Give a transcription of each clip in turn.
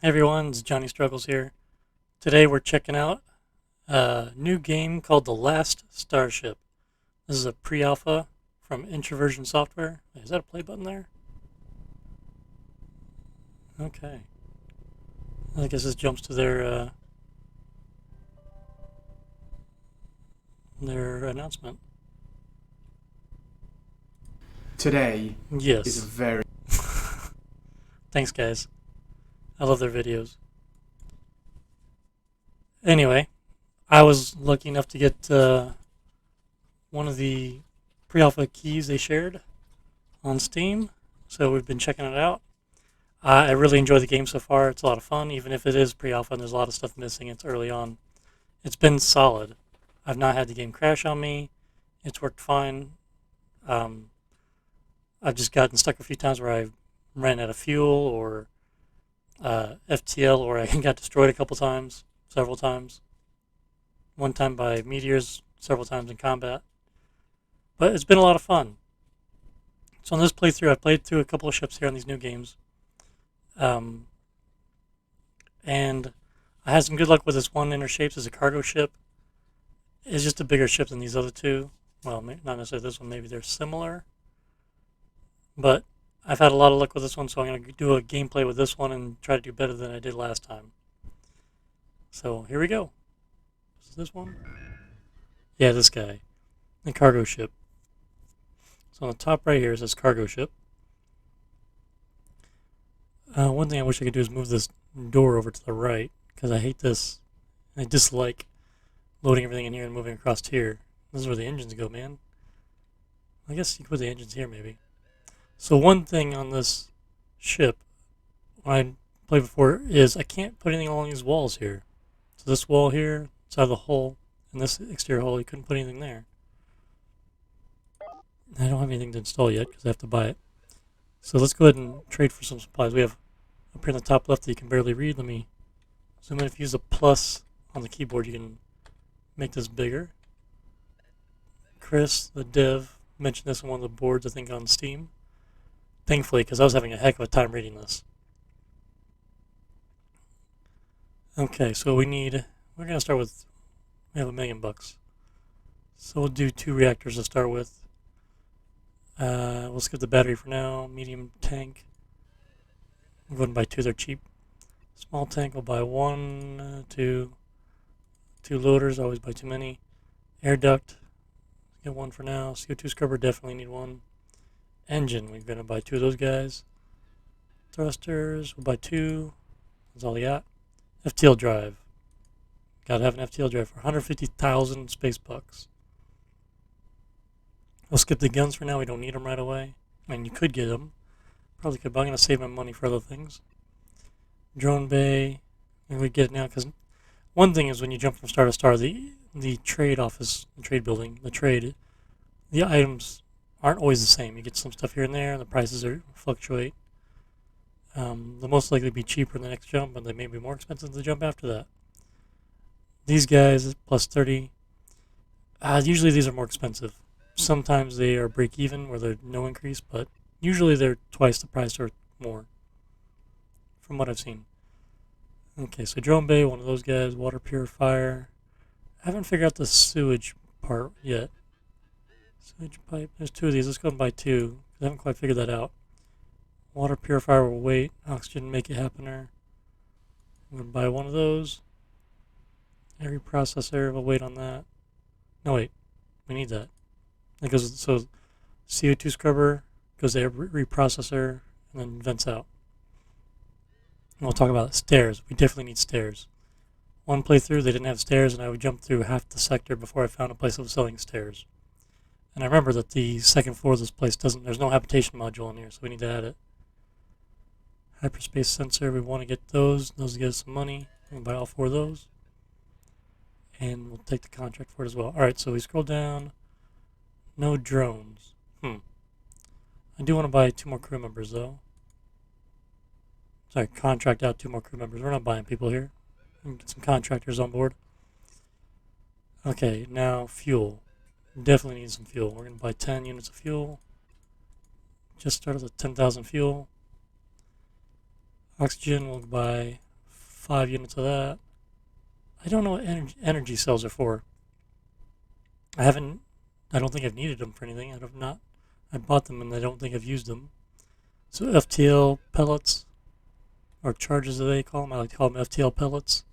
Hey everyone, it's Johnny Struggles here. Today we're checking out a new game called The Last Starship. This is a pre-alpha from Introversion Software. Is that a play button there? Okay. I guess this jumps to their announcement. Today is a Yes. very Thanks guys. I love their videos. Anyway, I was lucky enough to get one of the pre-alpha keys they shared on Steam, so we've been checking it out. I really enjoy the game so far. It's a lot of fun, even if it is pre-alpha and there's a lot of stuff missing. It's early on. It's been solid. I've not had the game crash on me. It's worked fine. Um, I've just gotten stuck a few times where I ran out of fuel or FTL, or I got destroyed a couple times, several times. One time by meteors, several times in combat. But it's been a lot of fun. So on this playthrough, I've played through a couple of ships here on these new games. Um, and I had some good luck with this one Inner Shapes as a cargo ship. It's just a bigger ship than these other two. Well, not necessarily this one. Maybe they're similar, but I've had a lot of luck with this one, so I'm going to do a gameplay with this one and try to do better than I did last time. So here we go. Is this one? Yeah, this guy. The cargo ship. So on the top right here is this cargo ship. One thing I wish I could do is move this door over to the right, because I hate this. I dislike loading everything in here and moving across here. This is where the engines go, man. I guess you could put the engines here, maybe. So one thing on this ship, when I played before, is I can't put anything along these walls here. So this wall here, side of the hull, and this exterior hull, you couldn't put anything there. I don't have anything to install yet because I have to buy it. So let's go ahead and trade for some supplies. We have up here in the top left that you can barely read. Let me zoom in. If you use a plus on the keyboard, you can make this bigger. Chris, the dev, mentioned this on one of the boards, I think, on Steam. Thankfully, because I was having a heck of a time reading this. Okay, so we're going to start with, we have $1,000,000. So we'll do 2 reactors to start with. We'll skip the battery for now. Medium tank. We'll go ahead and buy 2, they're cheap. Small tank, we'll buy 1, 2. 2 loaders, always buy too many. Air duct, get 1 for now. CO2 scrubber, definitely need 1. Engine, we're going to buy 2 of those guys. Thrusters, we'll buy 2. That's all we got. FTL drive. Gotta have an FTL drive for 150,000 space bucks. We'll skip the guns for now. We don't need them right away. I mean, you could get them. Probably could, but I'm going to save my money for other things. Drone bay. And we get it now because one thing is when you jump from star to star, the trade office, the trade building, the items aren't always the same. You get some stuff here and there, and the prices fluctuate. They'll most likely be cheaper in the next jump, and they may be more expensive the jump after that. These guys, plus 30. Usually these are more expensive. Sometimes they are break even where there's no increase, but usually they're twice the price or more, from what I've seen. Okay, so drone bay, one of those guys. Water purifier. I haven't figured out the sewage part yet. Sewage pipe. There's 2 of these. Let's go and buy 2. I haven't quite figured that out. Water purifier will wait. Oxygen make it happener. I'm going to buy 1 of those. Air reprocessor, we'll wait on that. No, wait. We need that. That goes, so CO2 scrubber goes to air reprocessor and then vents out. And we'll talk about stairs. We definitely need stairs. One playthrough, they didn't have stairs, and I would jump through half the sector before I found a place that was selling stairs. And I remember that the second floor of this place there's no habitation module in here, so we need to add it. Hyperspace sensor, we want to get those. Those get us some money. We'll buy all 4 of those. And we'll take the contract for it as well. Alright, so we scroll down. No drones. I do want to buy 2 more crew members, though. Sorry, contract out 2 more crew members. We're not buying people here. We can get some contractors on board. Okay, now fuel. Definitely need some fuel. We're going to buy 10 units of fuel. Just started with 10,000 fuel. Oxygen, we'll buy 5 units of that. I don't know what energy cells are for. I don't think I've needed them for anything. I bought them and I don't think I've used them. So FTL pellets, or charges as they call them. I like to call them FTL pellets.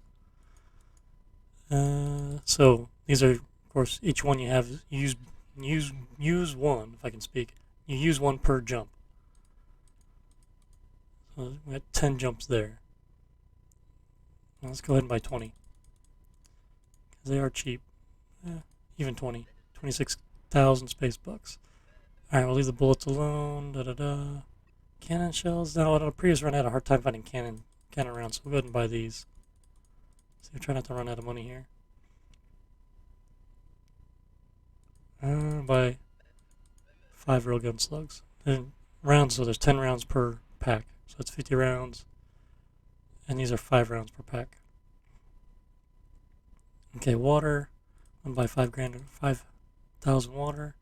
So these are, of course, each one you have use one, if I can speak. You use one per jump. So we got 10 jumps there. Now let's go ahead and buy 20. Because they are cheap. Even 20. 26,000 space bucks. Alright, we'll leave the bullets alone. Cannon shells. Now, on a previous run, I had a hard time finding cannon rounds, so we'll go ahead and buy these. So we try not to run out of money here. Buy 5 railgun slugs. And rounds, so there's 10 rounds per pack. So that's 50 rounds. And these are 5 rounds per pack. Okay, water. I'll buy 5,000 water.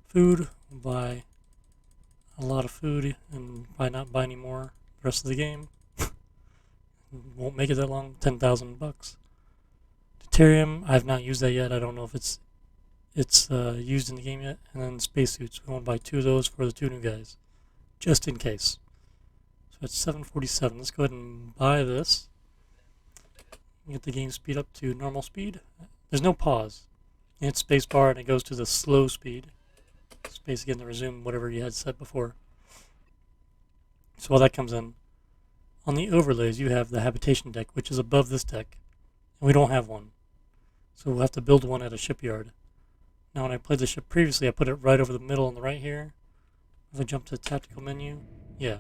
Food. We'll buy a lot of food and not buy any more the rest of the game. Won't make it that long. 10,000 bucks. Deuterium. I have not used that yet. I don't know if it's used in the game yet. And then spacesuits. We want to buy 2 of those for the 2 new guys, just in case. So it's 747. Let's go ahead and buy this. Get the game speed up to normal speed. There's no pause. You hit spacebar and it goes to the slow speed. Space again to resume whatever you had set before. So while that comes in, on the overlays you have the habitation deck, which is above this deck, and we don't have one. So we'll have to build one at a shipyard. Now when I played the ship previously, I put it right over the middle on the right here. If I jump to the tactical menu, yeah.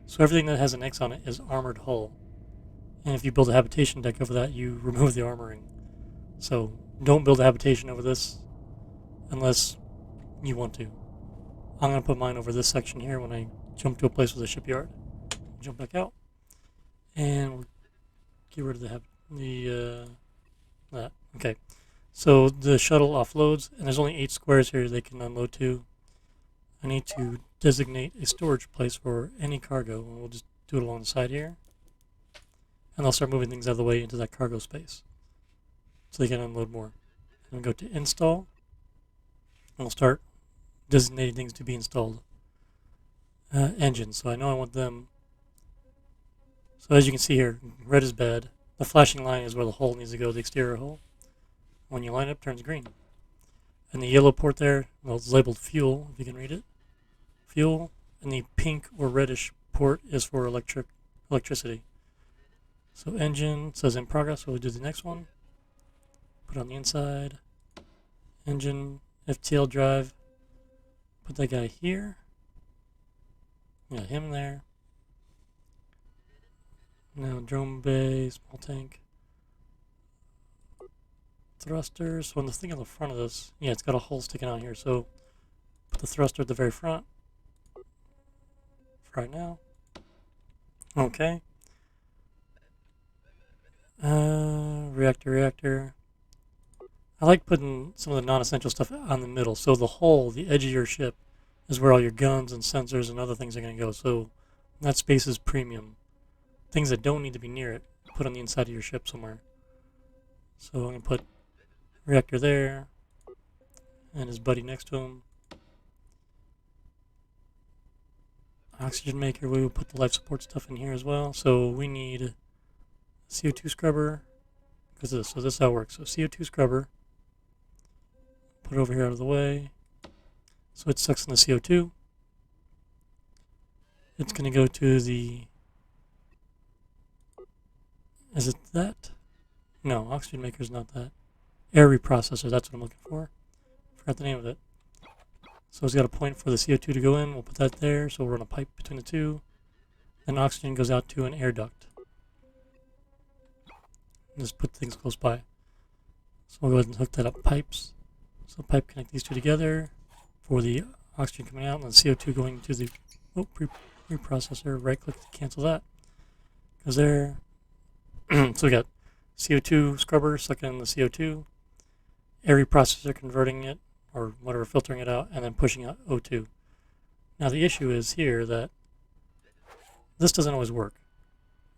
So everything that has an X on it is armored hull. And if you build a habitation deck over that, you remove the armoring. So don't build a habitation over this unless you want to. I'm going to put mine over this section here when I jump to a place with a shipyard. Jump back out. And we'll get rid of that. Okay. So the shuttle offloads, and there's only 8 squares here they can unload to. I need to designate a storage place for any cargo, and we'll just do it along the side here. And I'll start moving things out of the way into that cargo space, so they can unload more. And we'll go to install, and we'll start designating things to be installed. Engines, so I know I want them. So as you can see here, red is bad. The flashing line is where the hull needs to go, the exterior hull. When you line up, it turns green. And the yellow port there, well, it's labeled fuel, if you can read it. Fuel, and the pink or reddish port is for electricity. So engine says in progress, so we'll do the next one. Put it on the inside. Engine, FTL drive. Put that guy here. Yeah, him there. Now drone bay, small tank. Thrusters. So on the thing on the front of this, yeah, it's got a hole sticking out here. So put the thruster at the very front. For right now. Okay. Reactor. I like putting some of the non-essential stuff on the middle. So the hull, the edge of your ship, is where all your guns and sensors and other things are going to go. So that space is premium. Things that don't need to be near it, put on the inside of your ship somewhere. So I'm going to put reactor there, and his buddy next to him. Oxygen maker, we will put the life support stuff in here as well. So we need a CO2 scrubber, because this. So this is how it works. So CO2 scrubber, put it over here out of the way. So it sucks in the CO2. It's going to go to the, is it that? No, oxygen maker is not that. Air reprocessor, that's what I'm looking for. Forgot the name of it. So it's got a point for the CO2 to go in. We'll put that there. So we'll run a pipe between the two. Then oxygen goes out to an air duct. Just put things close by. So we'll go ahead and hook that up pipes. So pipe connect these two together for the oxygen coming out and the CO2 going to the reprocessor. Right click to cancel that. Goes there. So we got CO2 scrubber sucking in the CO2. Air reprocessor converting it, or whatever, filtering it out, and then pushing out O2. Now the issue is here that this doesn't always work.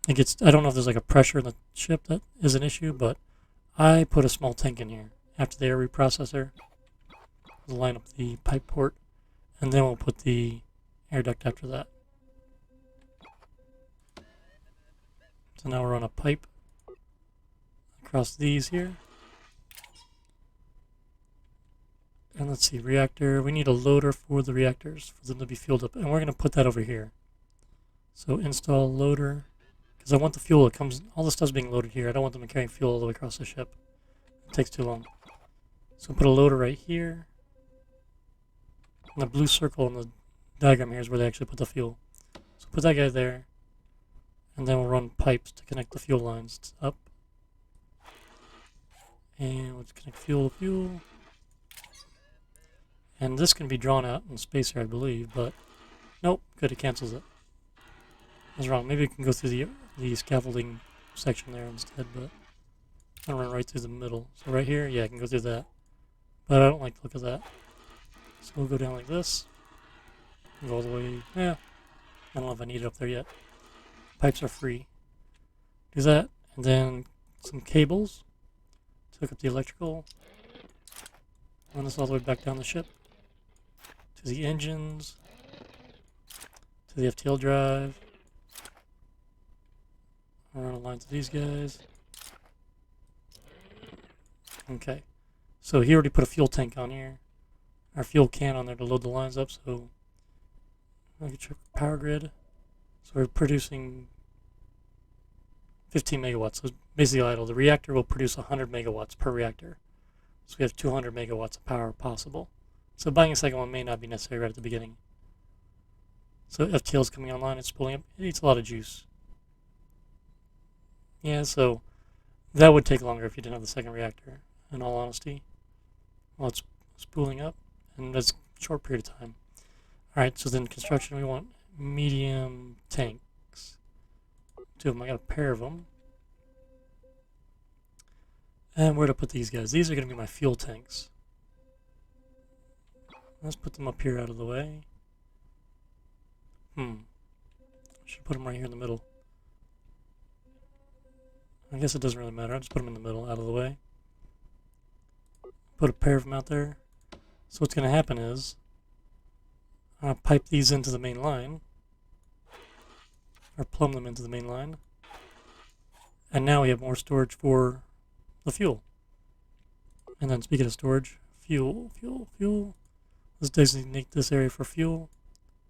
it gets, I don't know if there's like a pressure in the ship that is an issue, but I put a small tank in here after the air reprocessor. We'll line up the pipe port, and then we'll put the air duct after that. So now we're on a pipe across these here. And let's see, reactor, we need a loader for the reactors for them to be fueled up. And we're going to put that over here. So install loader, because I want the fuel that comes, all the stuff's being loaded here. I don't want them carrying fuel all the way across the ship. It takes too long. So put a loader right here. And the blue circle in the diagram here is where they actually put the fuel. So put that guy there. And then we'll run pipes to connect the fuel lines up. And let's connect fuel to fuel. And this can be drawn out in space here, I believe, but nope, good, it cancels it. I was wrong. Maybe we can go through the scaffolding section there instead, but I'm gonna run right through the middle. So right here, yeah, I can go through that. But I don't like the look of that. So we'll go down like this. Go all the way, yeah. I don't know if I need it up there yet. Pipes are free. Do that, and then some cables to hook up the electrical. Run this all the way back down the ship. To the engines. To the FTL drive. I'll run a line to these guys. Okay. So he already put a fuel tank on here. Our fuel can on there to load the lines up, so I'll get your power grid. So we're producing 15 megawatts. So it's basically idle. The reactor will produce 100 megawatts per reactor. So we have 200 megawatts of power possible. So buying a second one may not be necessary right at the beginning. So FTL is coming online, it's pulling up. It eats a lot of juice. Yeah, so that would take longer if you didn't have the second reactor, in all honesty. Well, it's spooling up, and that's a short period of time. Alright, so then construction, we want medium tanks. 2 of them, I got a pair of them. And where to put these guys? These are going to be my fuel tanks. Let's put them up here out of the way. Should put them right here in the middle. I guess it doesn't really matter. I'll just put them in the middle, out of the way. Put a pair of them out there. So what's going to happen is, I'll pipe these into the main line. Or plumb them into the main line. And now we have more storage for the fuel. And then speaking of storage, fuel. Let's designate this area for fuel.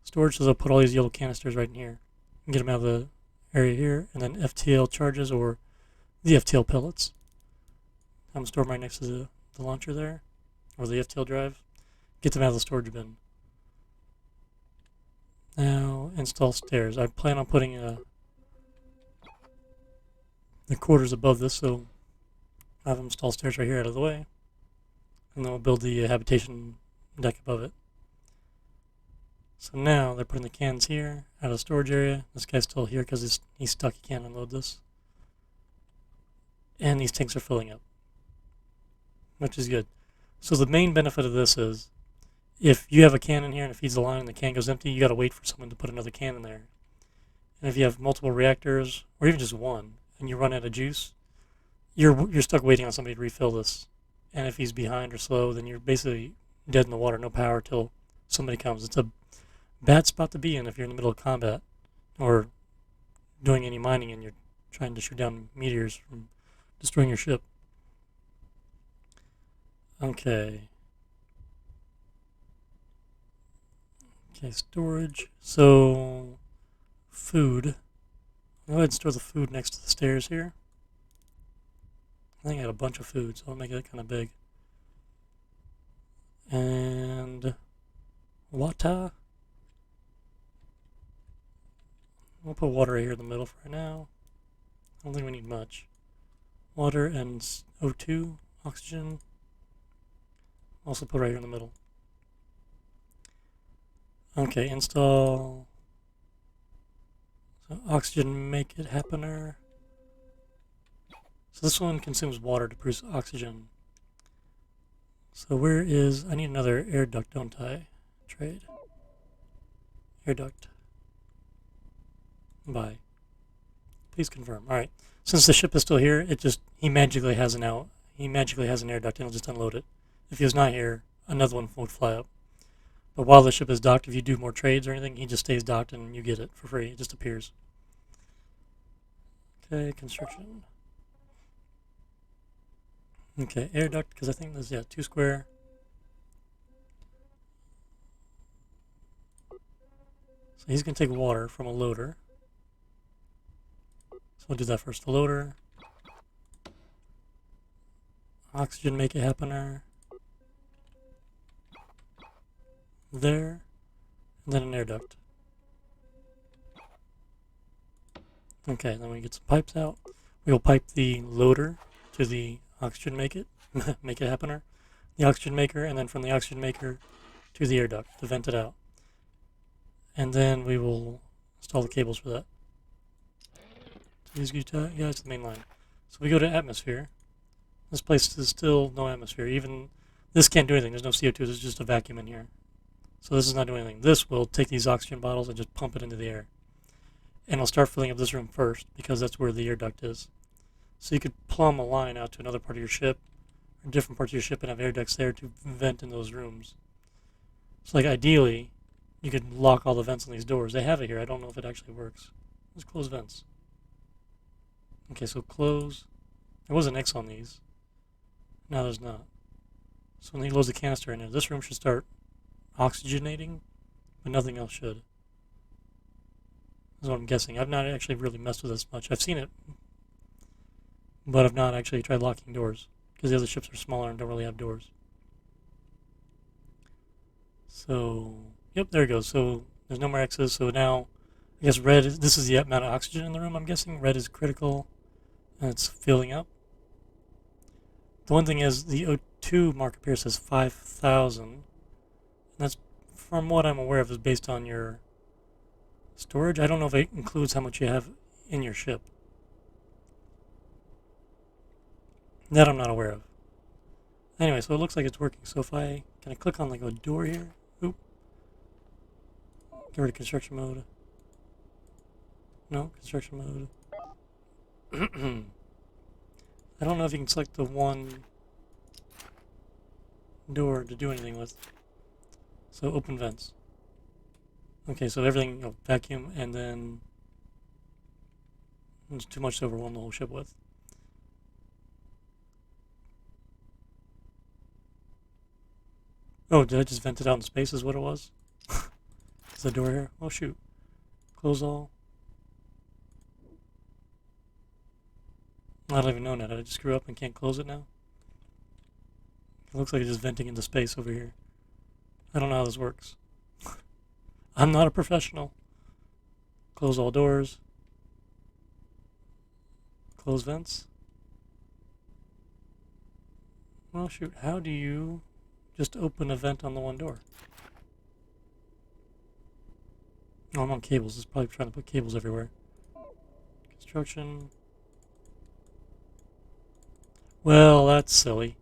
Storage, so they'll put all these yellow canisters right in here. And get them out of the area here. And then FTL charges, or the FTL pellets. I'm going to store them right next to the launcher there. Or the FTL drive. Get them out of the storage bin. Now, install stairs. I plan on putting the quarters above this, so I'll have them install stairs right here out of the way. And then we'll build the habitation deck above it. So now they're putting the cans here out of the storage area. This guy's still here because he's stuck. He can't unload this. And these tanks are filling up, which is good. So the main benefit of this is, if you have a can in here and it feeds the line and the can goes empty, you got to wait for someone to put another can in there. And if you have multiple reactors, or even just one, and you run out of juice, you're stuck waiting on somebody to refill this. And if he's behind or slow, then you're basically dead in the water, no power till somebody comes. It's a bad spot to be in if you're in the middle of combat or doing any mining and you're trying to shoot down meteors from destroying your ship. Okay, storage. So, food. I'll go ahead and store the food next to the stairs here. I think I had a bunch of food, so I'll make it kind of big. And water. We'll put water right here in the middle for right now. I don't think we need much. Water and O2, oxygen. Also put right here in the middle. Okay, install. So oxygen, make it happener. So this one consumes water to produce oxygen. So where is, I need another air duct, don't I? Trade. Air duct. Buy. Please confirm. All right. Since the ship is still here, he magically has an air duct and he'll just unload it. If he was not here, another one would fly up. But while the ship is docked, if you do more trades or anything, he just stays docked and you get it for free. It just appears. Okay, construction. Okay, air duct, because I think there's, 2 square. So he's going to take water from a loader. So we'll do that first. The loader. Oxygen, make it happener. There. And then an air duct. Okay, then we get some pipes out. We will pipe the loader to the oxygen make it happener. The oxygen maker, and then from the oxygen maker to the air duct to vent it out. And then we will install the cables for that. These guys to the main line. So we go to atmosphere. This place is still no atmosphere. Even this can't do anything. There's no CO2. There's just a vacuum in here. So this is not doing anything. This will take these oxygen bottles and just pump it into the air. And it'll start filling up this room first because that's where the air duct is. So you could plumb a line out to another part of your ship or different parts of your ship and have air ducts there to vent in those rooms. So like ideally, you could lock all the vents on these doors. They have it here. I don't know if it actually works. Let's close vents. Okay, so close. There was an X on these. Now there's not. So when he loads the canister in there, this room should start oxygenating, but nothing else should. That's what I'm guessing. I've not actually really messed with this much. I've seen it, but I've not actually tried locking doors because the other ships are smaller and don't really have doors. So, yep, there it goes. So there's no more X's. So now, I guess red is, this is the amount of oxygen in the room, I'm guessing. Red is critical, and it's filling up. The one thing is the O2 mark up here says 5,000. And that's, from what I'm aware of, is based on your storage. I don't know if it includes how much you have in your ship. That I'm not aware of. Anyway, so it looks like it's working. So if can I click on like a door here? Oop. Get rid of construction mode. No, construction mode. I don't know if you can select the one door to do anything with. So open vents. Okay, so everything, vacuum, and then it's too much to overwhelm the whole ship with. Oh, did I just vent it out in space is what it was? Is the door here? Oh shoot. Close all. I don't even know now. Did I just screw up and can't close it now? It looks like it's just venting into space over here. I don't know how this works. I'm not a professional. Close all doors. Close vents. Well, shoot. How do you just open a vent on the one door? Oh, I'm on cables. It's probably trying to put cables everywhere. Construction. Well, that's silly.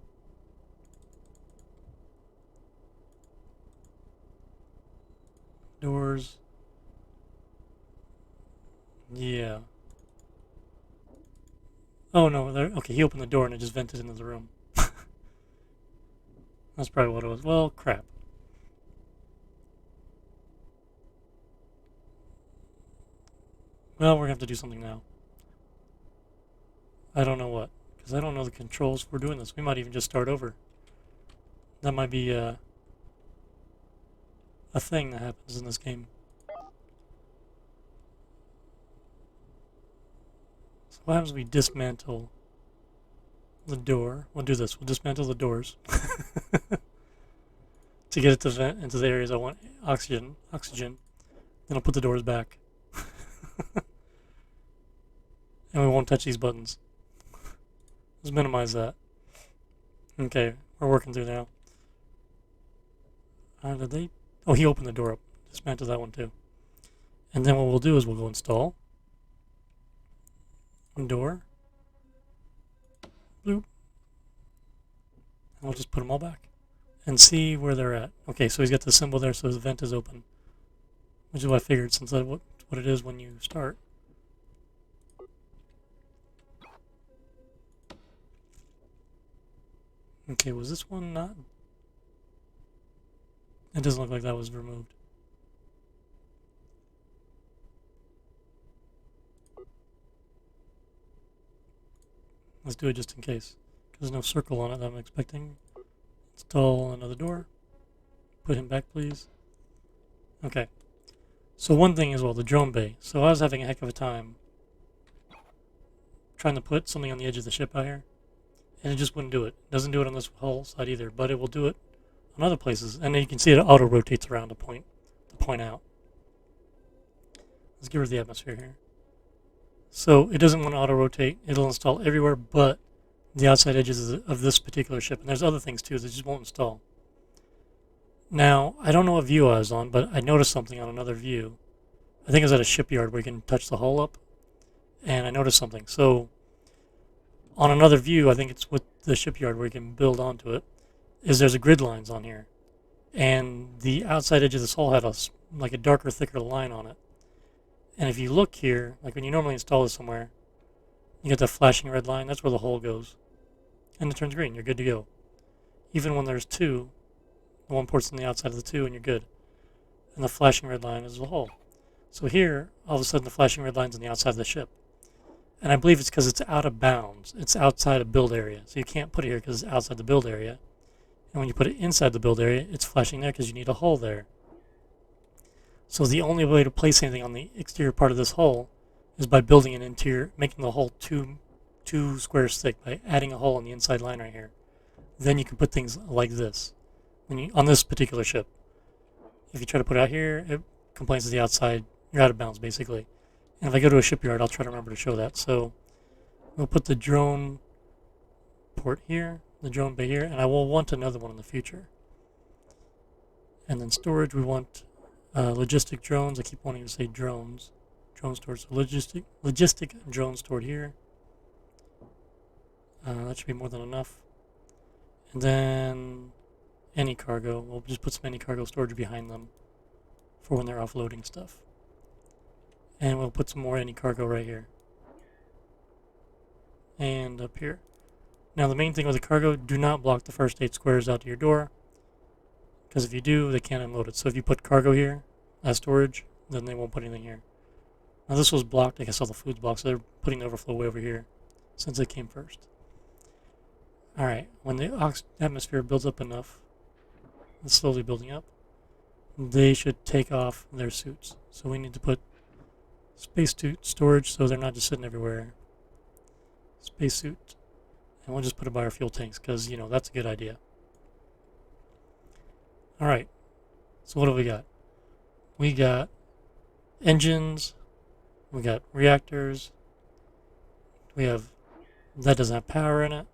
Doors. Yeah. Oh no, there. Okay, he opened the door and it just vented into the room. That's probably what it was. Well, crap. Well, we're gonna have to do something now. I don't know what, because I don't know the controls for doing this. We might even just start over. That might be a thing that happens in this game. So what happens if we dismantle the door? We'll do this. We'll dismantle the doors to get it to vent into the areas I want oxygen. Then I'll put the doors back. And we won't touch these buttons. Let's minimize that. Okay, we're working through now. Did they? Oh, he opened the door up. Dismantle that one too. And then what we'll do is we'll go install. Door. Bloop. And we'll just put them all back. And see where they're at. Okay, so he's got the symbol there, so his vent is open. Which is what I figured, since that's what it is when you start. Okay, was this one not? It doesn't look like that was removed. Let's do it just in case. There's no circle on it that I'm expecting. Install another door. Put him back, please. Okay. So one thing as well, the drone bay. So I was having a heck of a time trying to put something on the edge of the ship out here, and it just wouldn't do it. It doesn't do it on this hull side either, but it will do it on other places. And then you can see it auto rotates around to point out. Let's get rid of the atmosphere here. So it doesn't want to auto rotate. It'll install everywhere but the outside edges of this particular ship. And there's other things too that just won't install. Now, I don't know what view I was on, but I noticed something on another view. I think it was at a shipyard where you can touch the hull up. And I noticed something. So on another view, I think it's with the shipyard where you can build onto it, is there's a grid lines on here. And the outside edge of this hull had like a darker, thicker line on it. And if you look here, like when you normally install this somewhere, you get the flashing red line, that's where the hole goes. And it turns green, you're good to go. Even when there's two, the one port's on the outside of the two and you're good. And the flashing red line is the hole. So here, all of a sudden the flashing red line's on the outside of the ship. And I believe it's because it's out of bounds. It's outside of build area. So you can't put it here because it's outside the build area. And when you put it inside the build area, it's flashing there because you need a hole there. So the only way to place anything on the exterior part of this hull is by building an interior, making the hull two squares thick, by adding a hole on the inside line right here. Then you can put things like this on this particular ship. If you try to put it out here, it complains to the outside. You're out of bounds, basically. And if I go to a shipyard, I'll try to remember to show that. So we'll put the drone port here, the drone bay here, and I will want another one in the future. And then storage, we want logistic drones. I keep wanting to say drones. Drone storage. So logistic drone stored here. That should be more than enough. And then any cargo. We'll just put some any cargo storage behind them for when they're offloading stuff. And we'll put some more any cargo right here. And up here. Now the main thing with the cargo, do not block the first 8 squares out to your door. Because if you do, they can't unload it. So if you put cargo here as storage, then they won't put anything here. Now this was blocked. I guess all the food's blocked, so they're putting the overflow way over here since it came first. Alright, when the atmosphere builds up enough, it's slowly building up, they should take off their suits. So we need to put spacesuit storage so they're not just sitting everywhere. Spacesuit. And we'll just put it by our fuel tanks because, you know, that's a good idea. Alright, so what do we got? We got engines, we got reactors, that doesn't have power in it.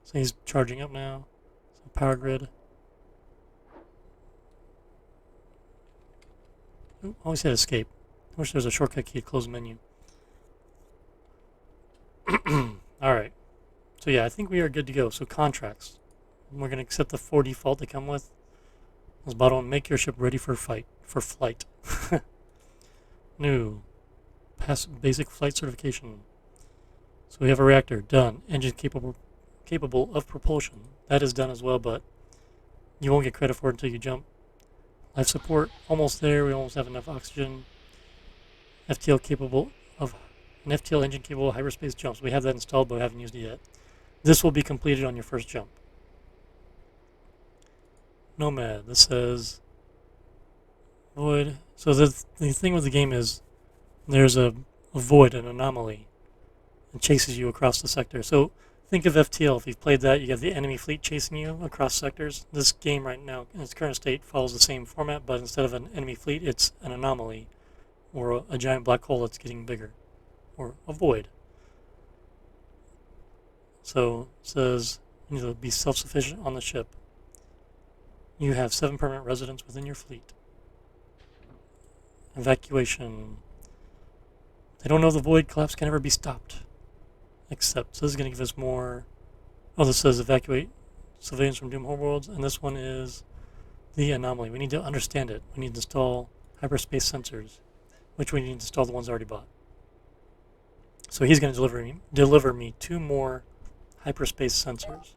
So he's charging up now. So power grid. Ooh, always hit escape. I wish there was a shortcut key to close menu. Alright. So yeah, I think we are good to go. So contracts. We're going to accept the 4 default they come with. Let's bottom make your ship ready for flight. New. Pass basic flight certification. So we have a reactor. Done. Engine capable of propulsion. That is done as well, but you won't get credit for it until you jump. Life support. Almost there. We almost have enough oxygen. An FTL engine capable of hyperspace jumps. We have that installed, but we haven't used it yet. This will be completed on your first jump. Nomad. This says void. So the thing with the game is there's a void, an anomaly, and chases you across the sector. So think of FTL. If you've played that, you have the enemy fleet chasing you across sectors. This game right now, in its current state, follows the same format, but instead of an enemy fleet, it's an anomaly, or a giant black hole that's getting bigger, or a void. So it says you need to be self-sufficient on the ship. You have 7 permanent residents within your fleet. Evacuation. They don't know the void collapse can never be stopped. Except, so this is going to give us more. Oh, this says evacuate civilians from doomed homeworlds, and this one is the anomaly. We need to understand it. We need to install hyperspace sensors, which we need to install the ones already bought. So he's going to deliver me 2 more hyperspace sensors.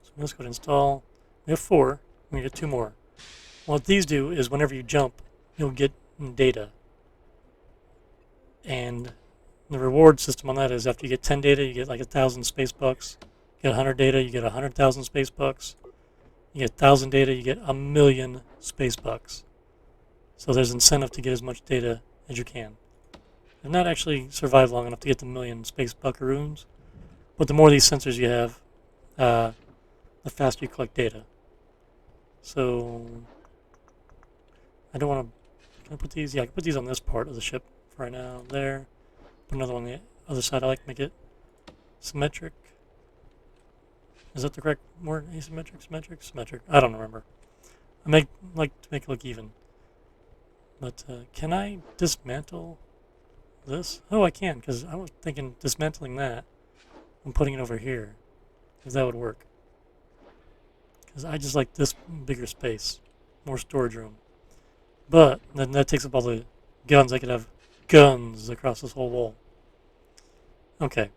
So let's go to install. We have 4. We get 2 more. What these do is whenever you jump, you'll get data. And the reward system on that is after you get 10 data, you get like 1,000 space bucks. You get 100 data, you get 100,000 space bucks. You get 1,000 data, you get 1,000,000 space bucks. So there's incentive to get as much data as you can. I've not actually survived long enough to get the 1,000,000 space buckaroons, but the more of these sensors you have, the faster you collect data. So I don't want to. Can I put these? Yeah, I can put these on this part of the ship for right now. There. Put another one on the other side. I like to make it symmetric. Is that the correct word? Asymmetric, symmetric, symmetric. I don't remember. I like to make it look even. But can I dismantle this? Oh, I can, because I was thinking dismantling that and putting it over here, if that would work. Because I just like this bigger space, more storage room. But then that takes up all the guns. I could have guns across this whole wall. Okay.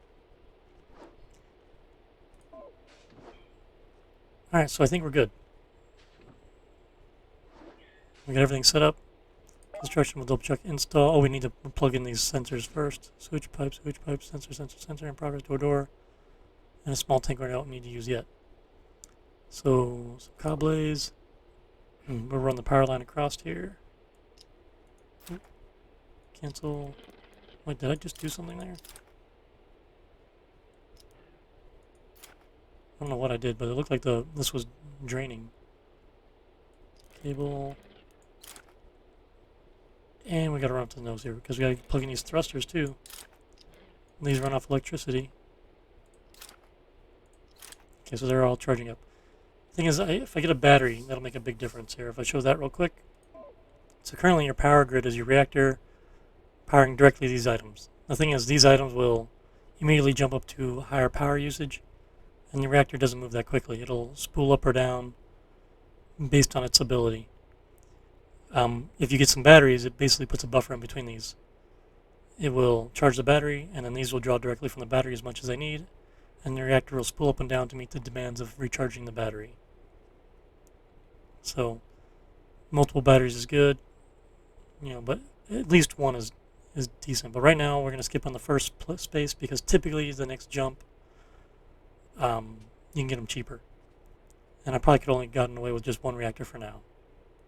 Alright, so I think we're good. We got everything set up. Construction will double check install. Oh, we need to plug in these sensors first. Switch pipe, sensor, in progress, door, and a small tank we don't need to use yet. So, some cables. We'll run the power line across here. Cancel. Wait, did I just do something there? I don't know what I did, but it looked like this was draining. Cable. And we gotta run up to the nose here because we gotta plug in these thrusters too. These run off electricity. Okay, so they're all charging up. Thing is, if I get a battery, that'll make a big difference here. If I show that real quick. So currently your power grid is your reactor powering directly these items. The thing is, these items will immediately jump up to higher power usage, and the reactor doesn't move that quickly. It'll spool up or down based on its ability. If you get some batteries, it basically puts a buffer in between these. It will charge the battery, and then these will draw directly from the battery as much as they need, and the reactor will spool up and down to meet the demands of recharging the battery. So, multiple batteries is good, but at least one is decent. But right now, we're going to skip on the first space because typically the next jump, you can get them cheaper. And I probably could only gotten away with just one reactor for now.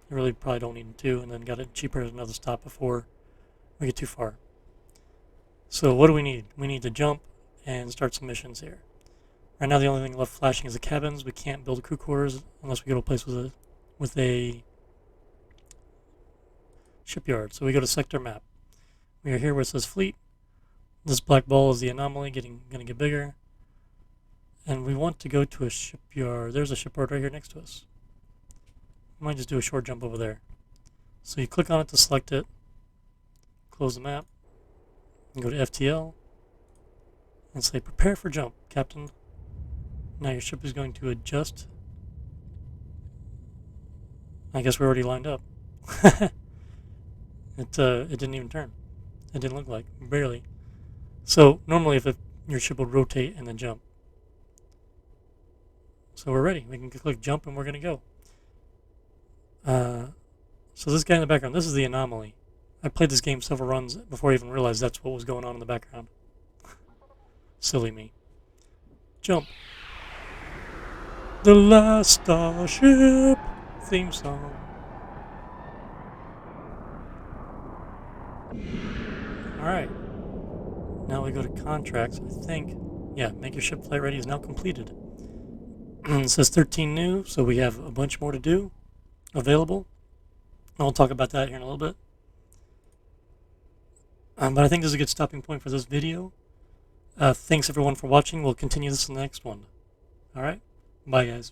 You really probably don't need 2, and then got it cheaper at another stop before we get too far. So what do we need? We need to jump and start some missions here. Right now the only thing left flashing is the cabins. We can't build crew quarters unless we go to a place with a shipyard. So we go to sector map. We are here where it says fleet. This black ball is the anomaly, gonna get bigger. And we want to go to a shipyard. There's a shipyard right here next to us. I might just do a short jump over there. So you click on it to select it, close the map, and go to FTL, and say prepare for jump, Captain. Now your ship is going to adjust. I guess we're already lined up. It didn't even turn. It didn't look like, barely. So normally your ship would rotate and then jump. So we're ready. We can click jump and we're going to go. So this guy in the background, this is the anomaly. I played this game several runs before I even realized that's what was going on in the background. Silly me. Jump. The last Starship theme song. Alright. Now we go to contracts. I think, yeah, make your ship flight ready is now completed. It says 13 new, so we have a bunch more to do available. I'll talk about that here in a little bit. But I think this is a good stopping point for this video. Thanks everyone for watching. We'll continue this in the next one. Alright? Bye guys.